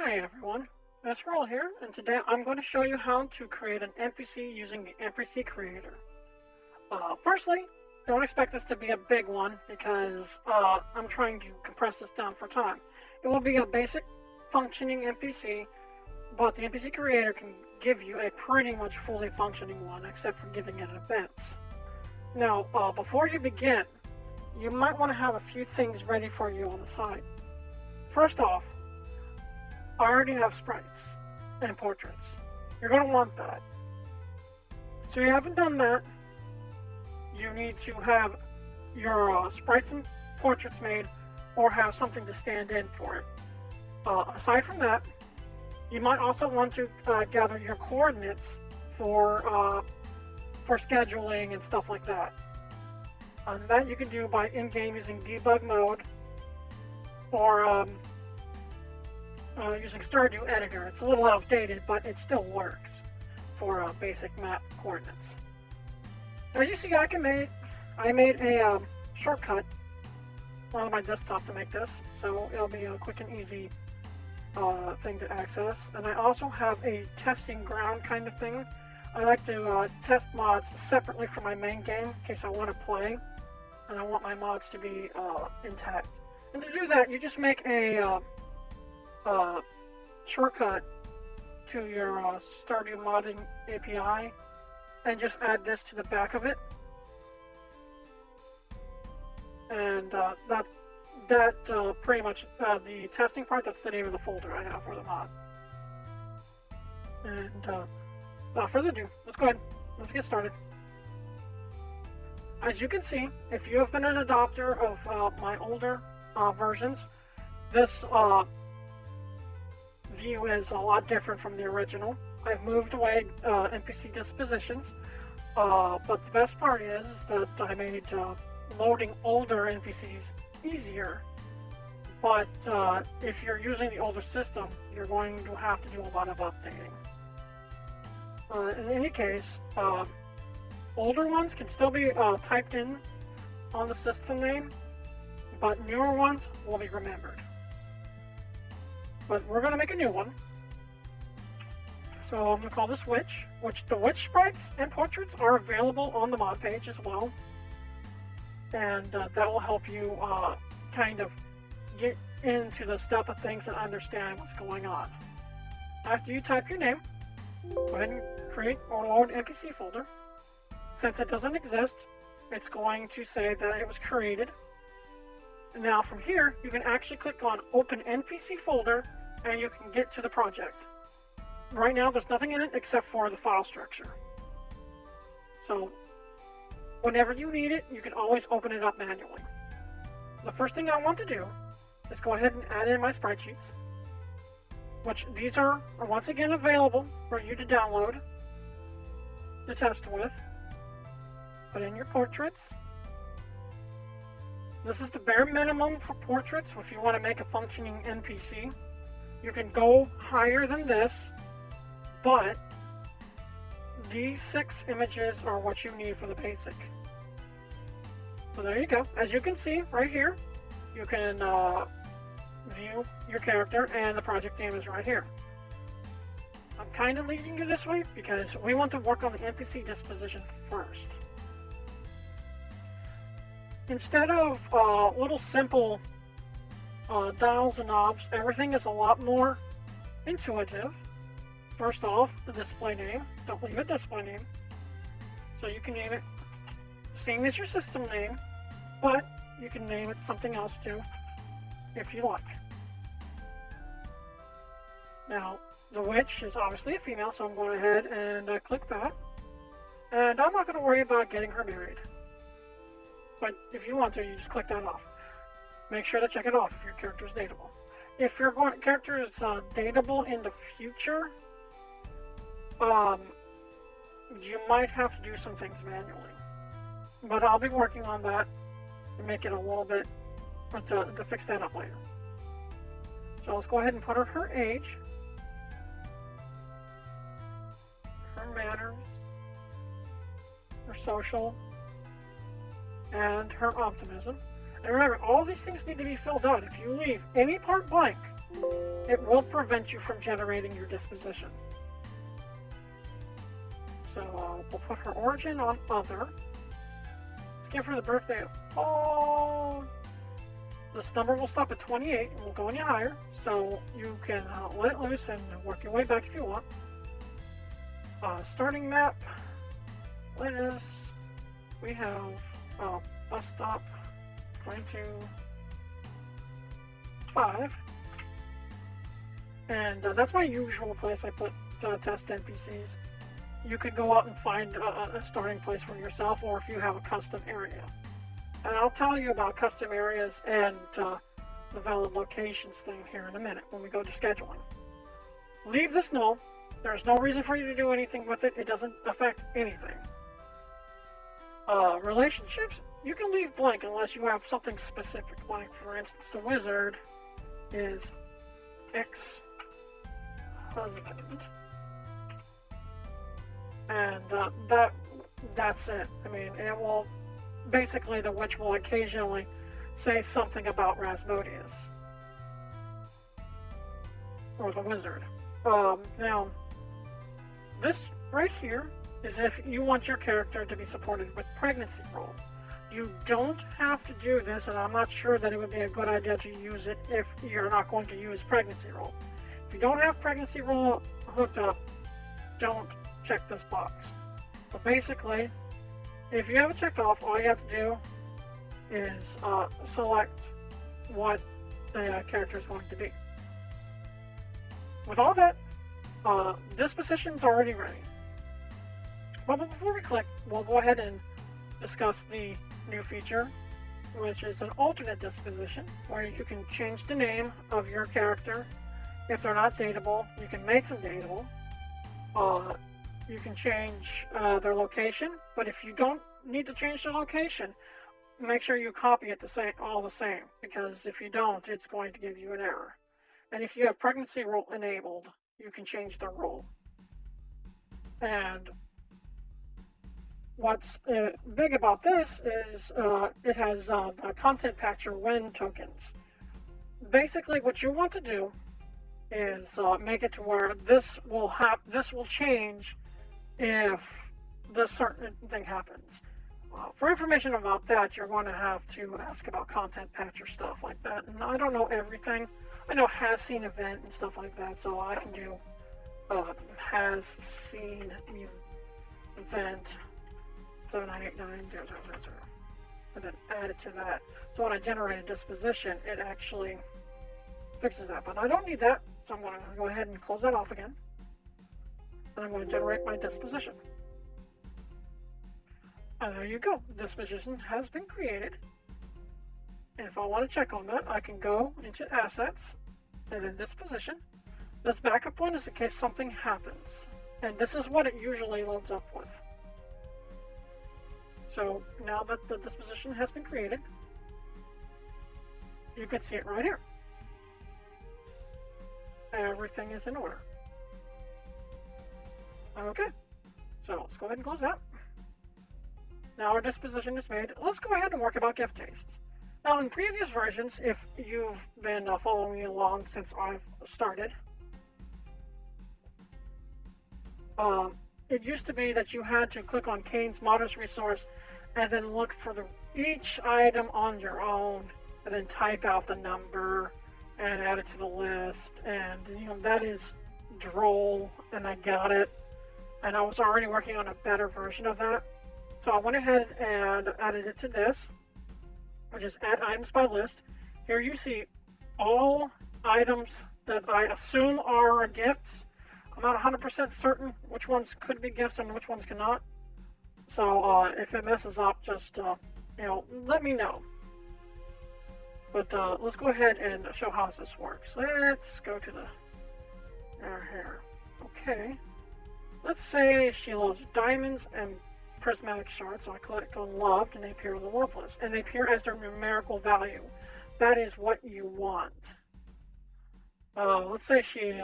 Hi everyone, it's Roll here, and today I'm going to show you how to create an NPC using the NPC Creator. Firstly, don't expect this to be a big one because I'm trying to compress this down for time. It will be a basic functioning NPC, but the NPC Creator can give you a pretty much fully functioning one, except for giving it events. Now, before you begin, you might want to have a few things ready for you on the side. First off, I already have sprites and portraits. You're going to want that. So you haven't done that, you need to have your sprites and portraits made or have something to stand in for it. Aside from that, you might also want to gather your coordinates for scheduling and stuff like that. And that you can do by in-game using debug mode or using Stardew Editor. It's a little outdated, but it still works for basic map coordinates. As you see, I made a shortcut on my desktop to make this, so it'll be a quick and easy thing to access. And I also have a testing ground kind of thing. I like to test mods separately from my main game in case I want to play and I want my mods to be intact. And to do that, you just make a shortcut to your Stardew modding API and just add this to the back of it. And that pretty much the testing part, that's the name of the folder I have for the mod. And without further ado, let's go ahead, let's get started. As you can see, if you have been an adopter of my older versions, this view is a lot different from the original. I've moved away NPC dispositions, but the best part is that I made loading older NPCs easier. But if you're using the older system, you're going to have to do a lot of updating. In any case, older ones can still be typed in on the system name, but newer ones will be remembered. But we're going to make a new one. So I'm going to call this Witch, which the Witch sprites and portraits are available on the mod page as well. And that will help you kind of get into the step of things and understand what's going on. After you type your name, go ahead and create or load NPC folder. Since it doesn't exist, it's going to say that it was created. Now from here, you can actually click on Open NPC Folder and you can get to the project. Right now, there's nothing in it except for the file structure. So, whenever you need it, you can always open it up manually. The first thing I want to do is go ahead and add in my sprite sheets, which these are once again available for you to download to test with. Put in your portraits. This is the bare minimum for portraits if you want to make a functioning NPC. You can go higher than this, but these 6 images are what you need for the basic. So there you go. As you can see right here, you can view your character and the project name is right here. I'm kind of leading you this way because we want to work on the NPC disposition first. Instead of little simple dials and knobs, everything is a lot more intuitive. First off, the display name. Don't leave it display name. So you can name it same as your system name, but you can name it something else too, if you like. Now, the witch is obviously a female, so I'm going ahead and click that. And I'm not going to worry about getting her married. But if you want to, you just click that off. Make sure to check it off if your character is dateable. If your character is dateable in the future, you might have to do some things manually. But I'll be working on that to make it a little bit, to fix that up later. So let's go ahead and put her age, her manners, her social, and her optimism. And remember, all these things need to be filled out. If you leave any part blank, it will prevent you from generating your disposition. So we'll put her origin on other. Let's give her the birthday of fall. This number will stop at 28 and will go any higher, so you can let it loose and work your way back if you want. Starting map. Let us. We have bus stop going to 5. And that's my usual place I put test NPCs. You could go out and find a starting place for yourself, or if you have a custom area. And I'll tell you about custom areas and the valid locations thing here in a minute when we go to scheduling. Leave this null. There's no reason for you to do anything with it. It doesn't affect anything. Relationships, you can leave blank unless you have something specific. Like, for instance, the wizard is ex-husband. And that's it. I mean, it will... Basically, the witch will occasionally say something about Rasmodius. Or the wizard. Now, this right here is if you want your character to be supported with pregnancy roll. You don't have to do this, and I'm not sure that it would be a good idea to use it if you're not going to use pregnancy roll. If you don't have pregnancy roll hooked up, don't check this box. But basically, if you have it checked off, all you have to do is select what the character is going to be. With all that, disposition's already ready. But before we click, we'll go ahead and discuss the new feature, which is an alternate disposition, where you can change the name of your character. If they're not dateable, you can make them dateable. You can change their location, but if you don't need to change the location, make sure you copy it all the same, because if you don't, it's going to give you an error. And if you have pregnancy roll enabled, you can change the role. And what's big about this is it has the content patcher win tokens. Basically, what you want to do is make it to where this will change if this certain thing happens. For information about that, you're going to have to ask about content patcher stuff like that. And I don't know everything. I know has seen event and stuff like that, so I can do has seen event 7989000 and then add it to that. So when I generate a disposition, it actually fixes that. But I don't need that, so I'm going to go ahead and close that off again. And I'm going to generate my disposition. And there you go. The disposition has been created. And if I want to check on that, I can go into Assets and then Disposition. This backup one is in case something happens. And this is what it usually loads up with. So now that the disposition has been created, you can see it right here. Everything is in order. Okay, so let's go ahead and close that. Now our disposition is made. Let's go ahead and work about gift tastes. Now in previous versions, if you've been following me along since I've started, it used to be that you had to click on Kane's Modest Resource and then look for each item on your own and then type out the number and add it to the list. And that is droll, and I got it. And I was already working on a better version of that. So I went ahead and added it to this, which is add items by list. Here you see all items that I assume are gifts. I'm not 100% certain which ones could be gifts and which ones cannot. So if it messes up, just let me know. But let's go ahead and show how this works. Let's go to the here. Okay. Let's say she loves diamonds and prismatic shards. So I click on loved and they appear on the love list. And they appear as their numerical value. That is what you want. Let's say she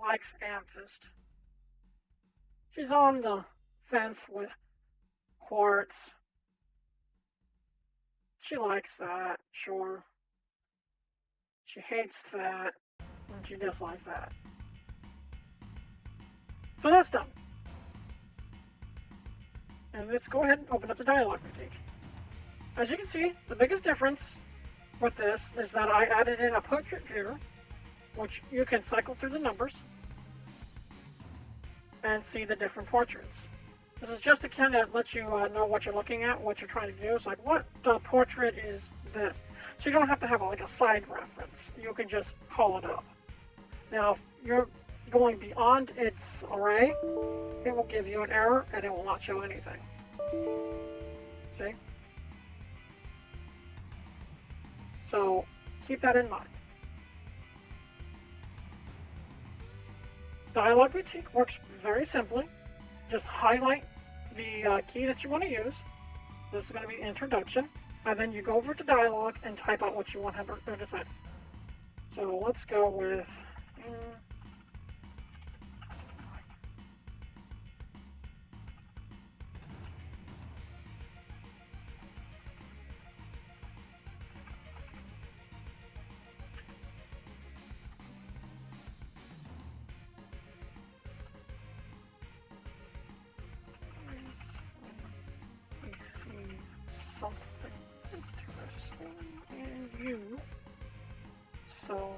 likes amethyst. She's on the fence with quartz. She likes that, sure. She hates that. and she dislikes that. So that's done. And let's go ahead and open up the dialogue boutique. As you can see, the biggest difference with this is that I added in a portrait viewer, which you can cycle through the numbers and see the different portraits. This is just to kind of let you know what you're looking at, what you're trying to do. It's like, what portrait is this? So you don't have to have like a side reference. You can just call it up. Now, if you're going beyond its array, it will give you an error and it will not show anything. See? So keep that in mind. Dialog Boutique works very simply. Just highlight the key that you want to use. This is going to be introduction. And then you go over to dialog and type out what you want her to say. So let's go with... something interesting in you, so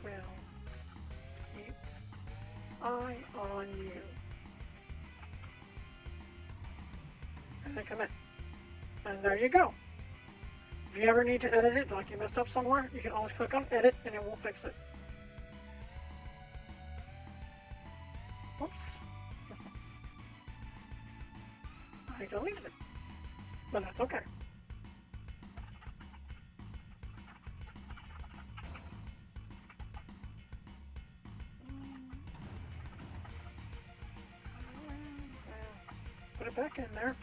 we'll keep eye on you. And then commit. And there you go. If you ever need to edit it, like you messed up somewhere, you can always click on edit and it will fix it. Whoops. I deleted it, but that's okay. Put it back in there.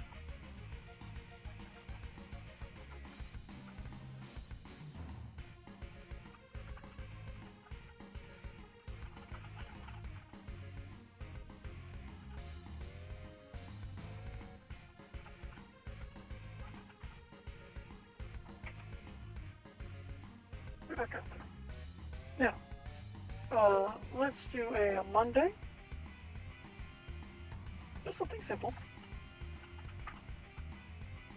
Back out there. Now, let's do a Monday. Just something simple.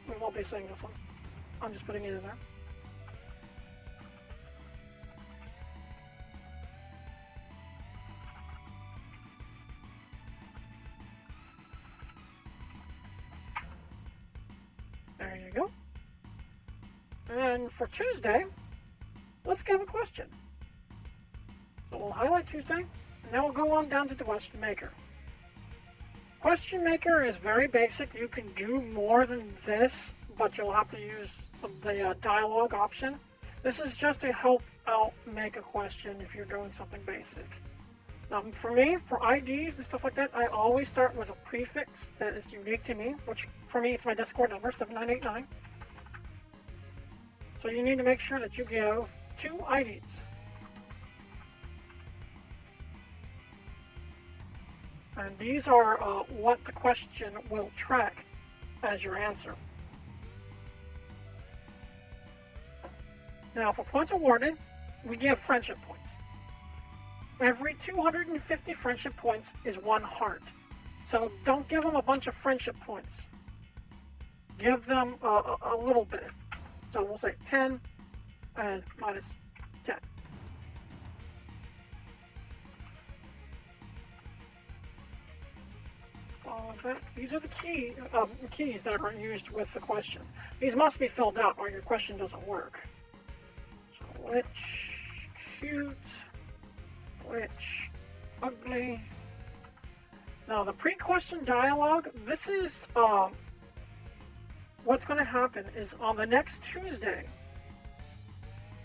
We won't be saying this one. I'm just putting it in there. There you go. And for Tuesday, let's give a question. So we'll highlight Tuesday, and then we'll go on down to the question maker. Question maker is very basic. You can do more than this, but you'll have to use the dialogue option. This is just to help out make a question if you're doing something basic. Now for me, for IDs and stuff like that, I always start with a prefix that is unique to me, which for me it's my Discord number, 7989. So you need to make sure that you give 2 IDs. And these are what the question will track as your answer. Now for points awarded, we give friendship points. Every 250 friendship points is 1 heart. So don't give them a bunch of friendship points. Give them a little bit. So we'll say 10 and minus 10. These are the keys that are used with the question. These must be filled out or your question doesn't work. So which cute, which ugly. Now the pre-question dialogue, this is what's going to happen is on the next Tuesday,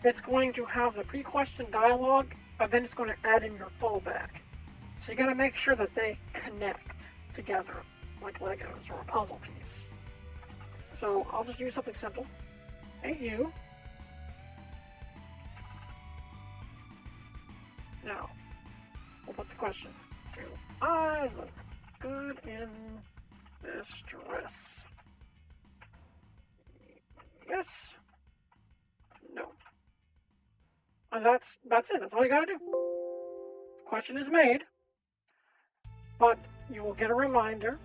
it's going to have the pre-question dialogue, and then it's going to add in your fallback. So you got to make sure that they connect together, like Legos or a puzzle piece. So I'll just use something simple. Hey you. Now, we'll put the question. Do I look good in this dress? Yes. No. And that's it. That's all you gotta do. The question is made, but you will get a reminder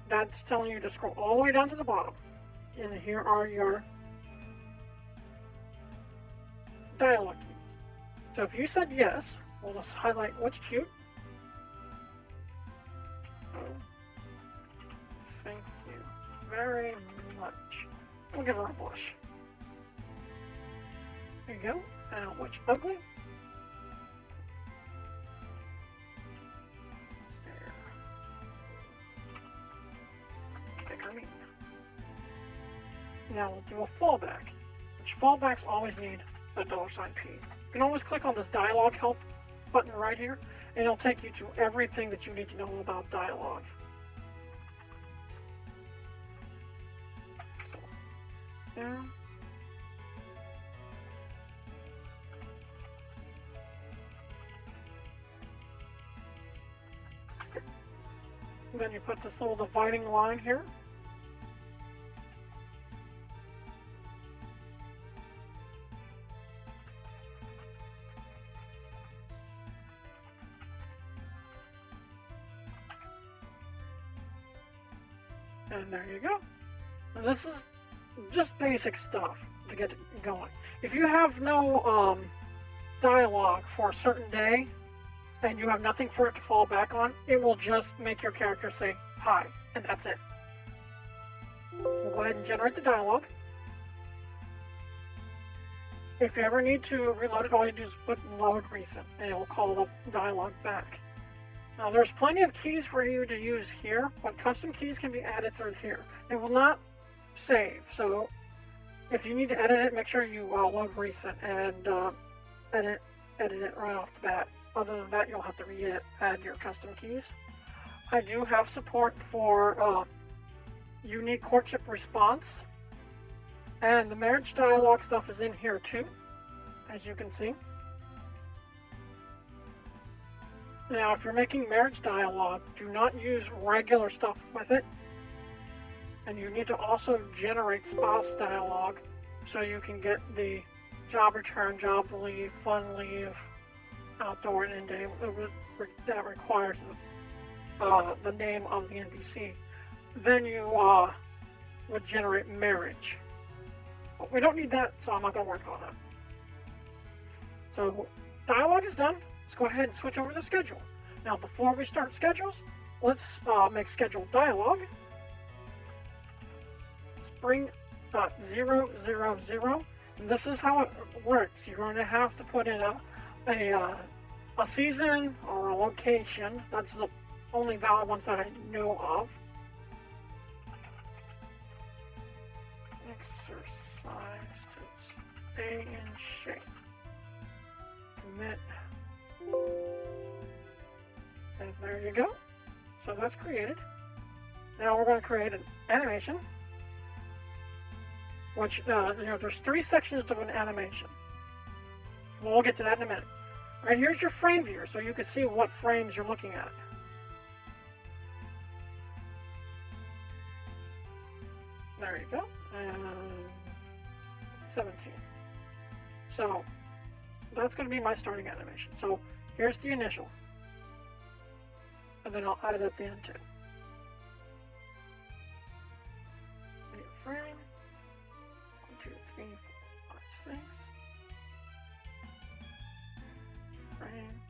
that's telling you to scroll all the way down to the bottom. And here are your dialogue keys. So if you said yes, we'll just highlight what's cute. Oh, thank you very much. We'll give her a blush. There you go. And what's ugly? There. Make her mean. Now we'll do a fallback, which fallbacks always need a $P. You can always click on this dialogue help button right here, and it'll take you to everything that you need to know about dialogue. So, there. And then you put this little dividing line here. And there you go. And this is just basic stuff to get going. If you have no dialogue for a certain day, and you have nothing for it to fall back on, it will just make your character say hi, and that's it. We'll go ahead and generate the dialogue. If you ever need to reload it, all you do is put load recent, and it will call the dialogue back. Now there's plenty of keys for you to use here, but custom keys can be added through here. It will not save, so if you need to edit it, make sure you load recent and edit it right off the bat. Other than that, you'll have to add your custom keys. I do have support for unique courtship response, and the marriage dialogue stuff is in here too, as you can see. Now, if you're making marriage dialogue, do not use regular stuff with it, and you need to also generate spouse dialogue so you can get the job return, job leave, fun leave, outdoor and in-day that requires the name of the NPC. Then you would generate marriage. But we don't need that, so I'm not going to work on that. So dialogue is done. Let's go ahead and switch over to schedule. Now, before we start schedules, let's make schedule dialogue. Spring.000. And this is how it works. You're going to have to put in a season or a location. That's the only valid ones that I know of. Exercise to stay in shape. Commit. And there you go. So that's created. Now we're going to create an animation. Which, there's 3 sections of an animation. Well, we'll get to that in a minute. Alright, here's your frame viewer, so you can see what frames you're looking at. There you go. And 17. So, that's going to be my starting animation. So, here's the initial. And then I'll add it at the end too. New frame. 1, 2, 3, 4, 5, 6. Frame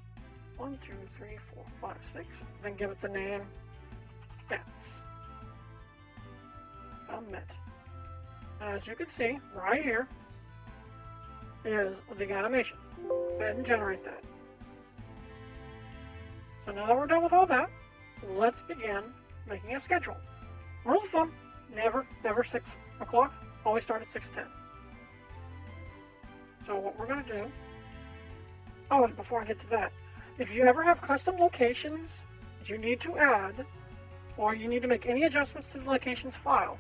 1, 2, 3, 4, 5, 6. Then give it the name Dance. Commit. As you can see, right here is the animation. Go ahead and generate that. So now that we're done with all that, let's begin making a schedule. Rule of thumb, never, ever 6 o'clock. Always start at 6:10. So what we're going to do... Oh, and before I get to that, if you ever have custom locations that you need to add, or you need to make any adjustments to the locations file,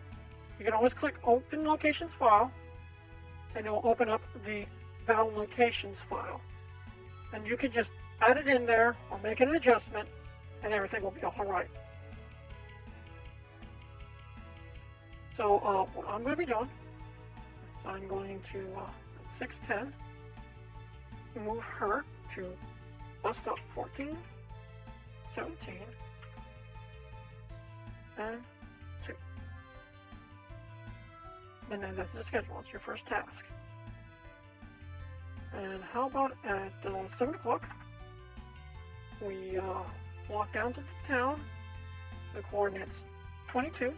you can always click Open Locations File, and it will open up the Valid Locations file. And you can just add it in there, or make an adjustment, and everything will be alright. So, what I'm going to be doing, is I'm going to, 6:10, move her to bus stop 14, 17, and 2. Then that's the schedule. It's your first task. And how about at 7 o'clock, we walk down to the town, the coordinates 22,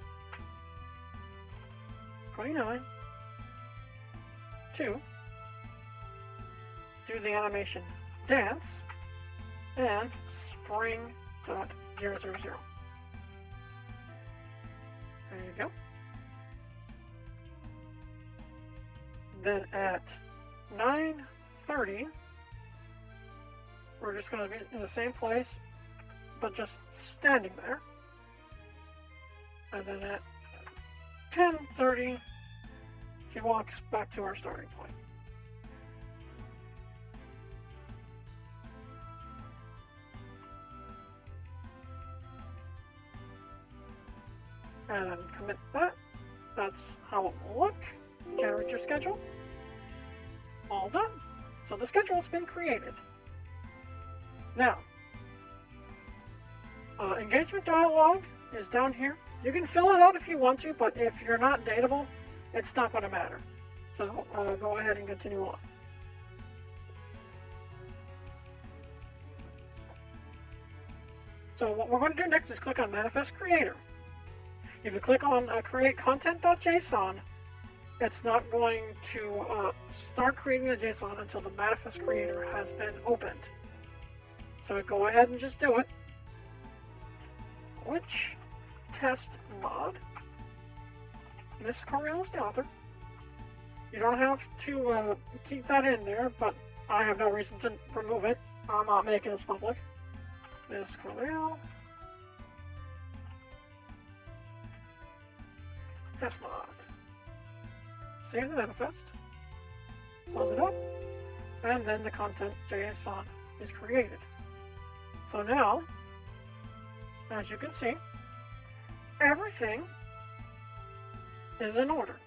29, 2, do the animation dance, and spring.000. There you go. Then at 9:30, we're just going to be in the same place, but just standing there. And then at 10:30, she walks back to our starting point. And then commit that. That's how it will look. Generate your schedule. All done. So the schedule's been created. Now, engagement dialog is down here. You can fill it out if you want to, but if you're not dateable, it's not going to matter. So go ahead and continue on. So what we're going to do next is click on Manifest Creator. If you click on Create Content.json, it's not going to start creating a JSON until the Manifest Creator has been opened. So go ahead and just do it. Which test mod? Miss Correal is the author. You don't have to keep that in there, but I have no reason to remove it. I'm not making this public. Miss Correal. Test mod. Save the manifest. Close it up. And then the content JSON is created. So now, as you can see, everything is in order.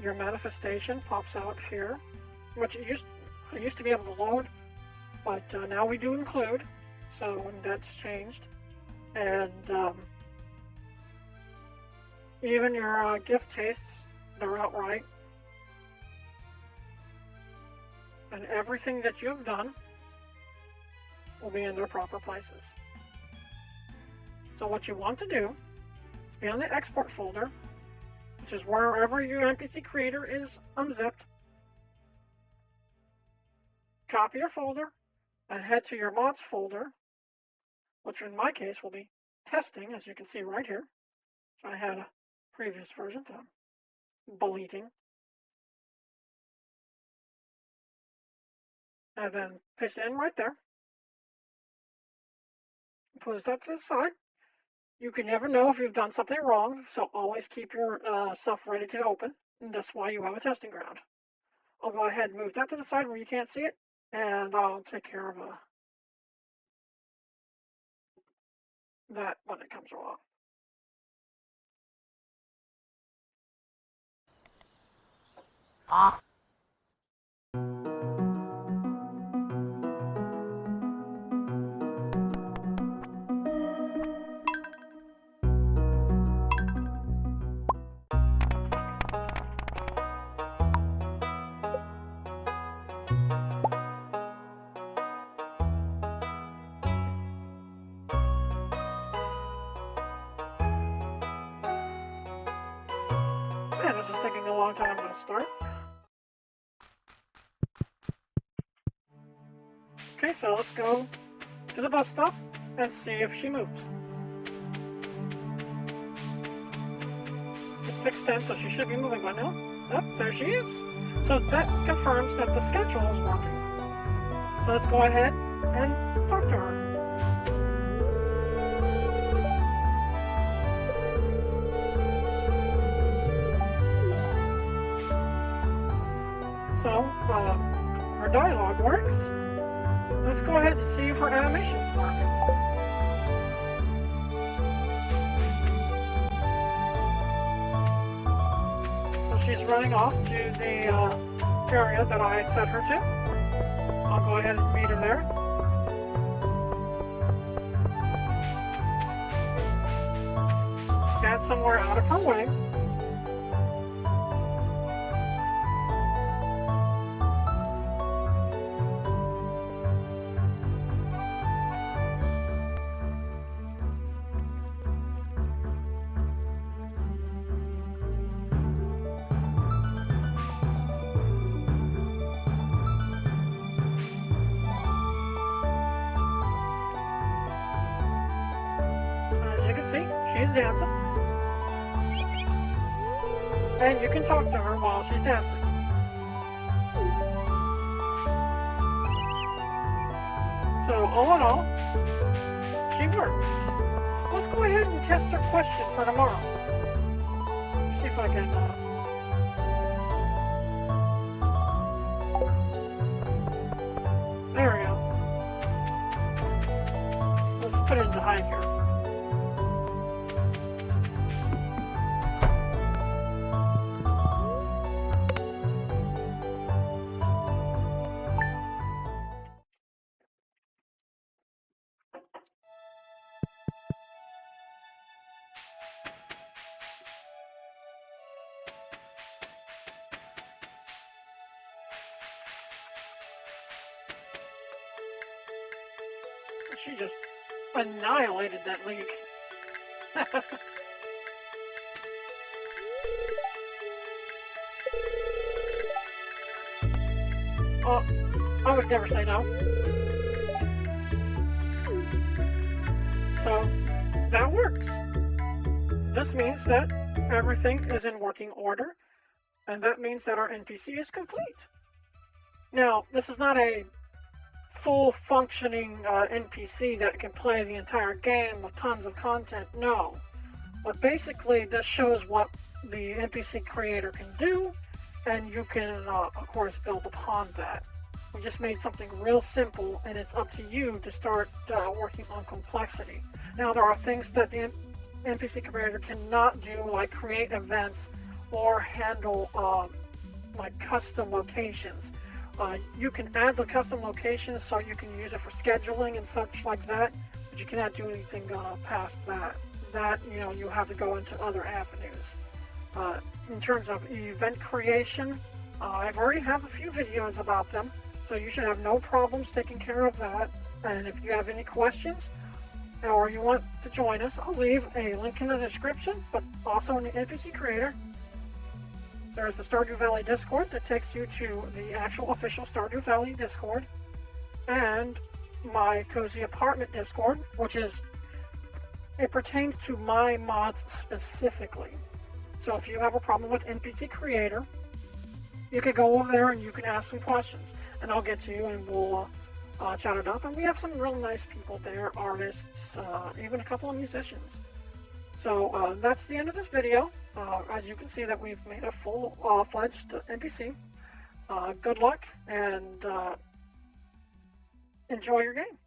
Your manifestation pops out here, which I used to be able to load, but now we do include, so that's changed. And even your gift tastes, they're outright. And everything that you've done will be in their proper places. So what you want to do is be on the export folder, which is wherever your NPC Creator is unzipped. Copy your folder and head to your mods folder, which in my case will be testing, as you can see right here. I had a previous version that I'm deleting. And then paste it in right there. Put that to the side. You can never know if you've done something wrong, so always keep your stuff ready to open. And that's why you have a testing ground. I'll go ahead and move that to the side where you can't see it, and I'll take care of that when it comes along. Man, this is taking a long time to start. Okay, so let's go to the bus stop and see if she moves. It's 6:10, so she should be moving by now. Yep, there she is. So that confirms that the schedule is working. So let's go ahead and talk to her. So, her dialogue works. Let's go ahead and see if her animations work. So she's running off to the area that I set her to. I'll go ahead and meet her there. Stand somewhere out of her way. As you can see, she's dancing. And you can talk to her while she's dancing. So all in all, she works. Let's go ahead and test her question for tomorrow. See if I can... There we go. Let's put it into high gear. She just annihilated that leak. Oh, I would never say no. So, that works. This means that everything is in working order, and that means that our NPC is complete. Now, this is not a full functioning NPC that can play the entire game with tons of content, no. But basically this shows what the NPC creator can do, and you can of course build upon that. We just made something real simple, and it's up to you to start working on complexity. Now there are things that the NPC creator cannot do, like create events or handle like custom locations. You can add the custom locations so you can use it for scheduling and such like that, but you cannot do anything past that. That, you know, you have to go into other avenues. In terms of event creation, I've already have a few videos about them, so you should have no problems taking care of that. And if you have any questions, or you want to join us, I'll leave a link in the description, but also in the NPC Creator. There's the Stardew Valley Discord that takes you to the actual official Stardew Valley Discord, and my Cozy Apartment Discord, which is, it pertains to my mods specifically. So if you have a problem with NPC Creator, you can go over there and you can ask some questions, and I'll get to you and we'll chat it up. And we have some real nice people there, artists, even a couple of musicians. So that's the end of this video. As you can see that we've made a full-fledged NPC. Good luck, and enjoy your game.